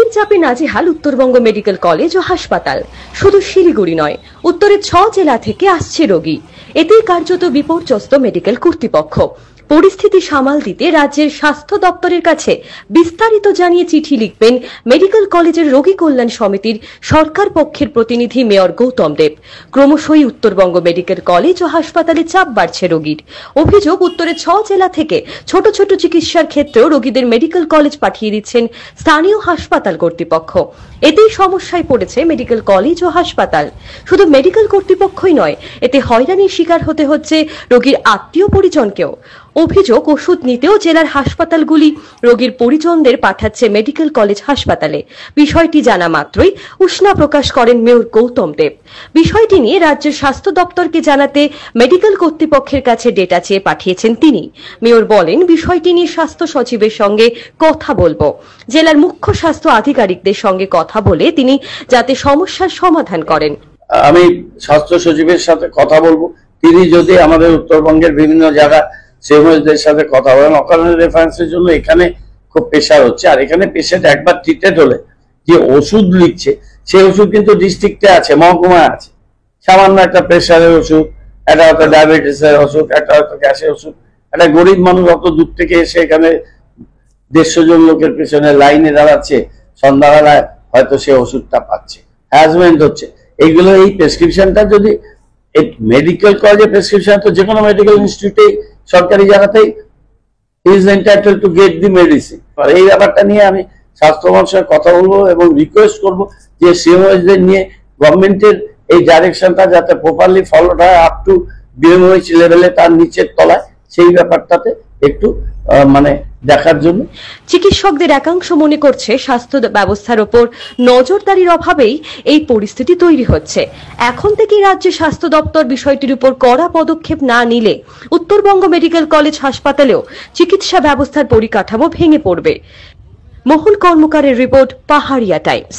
রোগীর চাপে নাজেহাল উত্তরবঙ্গ মেডিকেল কলেজ ও হাসপাতাল। শুধু শিলিগুড়ি নয়, উত্তরের 6 জেলা থেকে আসছে রোগী। এতেই কার্যত বিপর্যস্ত মেডিকেল কর্তৃপক্ষ। পরিস্থিতি সামাল দিতে রাজ্যের স্বাস্থ্য দপ্তরের কাছে বিস্তারিত জানিয়ে চিঠি লিখবেন মেডিকেল কলেজের রোগী কল্যাণ সমিতির সরকার পক্ষের প্রতিনিধি মেয়র গৌতম দেব। ক্রমশই উত্তরবঙ্গ মেডিকেল কলেজ ও হাসপাতালে চাপ বাড়ছে রোগীর। অভিযোগ, উত্তরের 6 জেলা থেকে ছোট ছোট চিকিৎসার ক্ষেত্রেও রোগীদের মেডিকেল কলেজ পাঠিয়ে দিচ্ছেন স্থানীয় হাসপাতাল কর্তৃপক্ষ। এতেই সমস্যায় পড়েছে মেডিকেল কলেজ ও হাসপাতাল। শুধু মেডিকেল কর্তৃপক্ষই নয়, এতে হয়রানির শিকার হতে হচ্ছে রোগীর আত্মীয় পরিজনকেও। অভিযোগ, ওষুধ নিতেও জেলার হাসপাতালগুলি রোগীর পরিজনদের পাঠাচ্ছে মেডিকেল কলেজ হাসপাতালে। বিষয়টি জানা মাত্রই উষ্মা প্রকাশ করেন মেয়র গৌতম দেব। বিষয়টি নিয়ে রাজ্যের স্বাস্থ্য দপ্তরকে জানাতে মেডিকেল কর্তৃপক্ষের কাছে ডেটা চেয়ে পাঠিয়েছেন তিনি। মেয়র বলেন, বিষয়টি নিয়ে স্বাস্থ্য সচিবের সঙ্গে কথা বলবো। জেলার মুখ্য স্বাস্থ্য আধিকারিকদের সঙ্গে কথা বলে তিনি যাতে সমস্যার সমাধান করেন। আমি স্বাস্থ্য সচিবের সাথে কথা বলবো। তিনি যদি আমাদের উত্তরবঙ্গের বিভিন্ন জায়গা সেমদের সাথে কথা বলেন, অকারণে রেফারেন্সের জন্য এখানে খুব প্রেশার হচ্ছে। আর এখানে পেশেন্ট একবার ট্রিটেড হলে যে ওষুধ লিখছে, সেই ওষুধ কিন্তু ডিস্ট্রিক্টে আছে, মহকুমায় আছে। সামান্য একটা প্রেশারের ওষুধ, একটা হয়তো ডায়াবেটিসের ওষুধ, একটা হয়তো গ্যাসের ওষুধ, একটা গরিব মানুষ অত দূর থেকে এসে এখানে 150 জন লোকের পেছনে লাইনে দাঁড়াচ্ছে, সন্ধ্যাবেলায় হয়তো সে ওষুধটা পাচ্ছে, হ্যারাসমেন্ট হচ্ছে। এইগুলো, এই প্রেসক্রিপশনটা যদি মেডিকেল কলেজে প্রেসক্রিপশন, তো যে কোনো মেডিকেল ইনস্টিটিউটে সরকারি জায়গাতেই is entitled to get the medicine. আর এই ব্যাপারটা নিয়ে আমি স্বাস্থ্য মন্ত্রকের কথা বলবো এবং রিকোয়েস্ট করবো যে সিএমওএইচদের নিয়ে গভর্নমেন্টের এই ডাইরেকশনটা যাতে প্রপারলি ফলোড হয় আপ টু বিএমওএইচ লেভেলে, তার নিচের তলায়, সেই ব্যাপারটাতে একটু দেখার জন্য। চিকিৎসকদের একাংশ মনে করছে স্বাস্থ্য ব্যবস্থার ওপর নজরদারির অভাবেই এই পরিস্থিতি তৈরি হচ্ছে। এখন থেকেই রাজ্যের স্বাস্থ্য দপ্তর বিষয়টির উপর কড়া পদক্ষেপ না নিলে উত্তরবঙ্গ মেডিকেল কলেজ হাসপাতালেও চিকিৎসা ব্যবস্থার পরিকাঠামো ভেঙে পড়বে। মোহন কর্মকারের রিপোর্ট, পাহাড়িয়া টাইমস।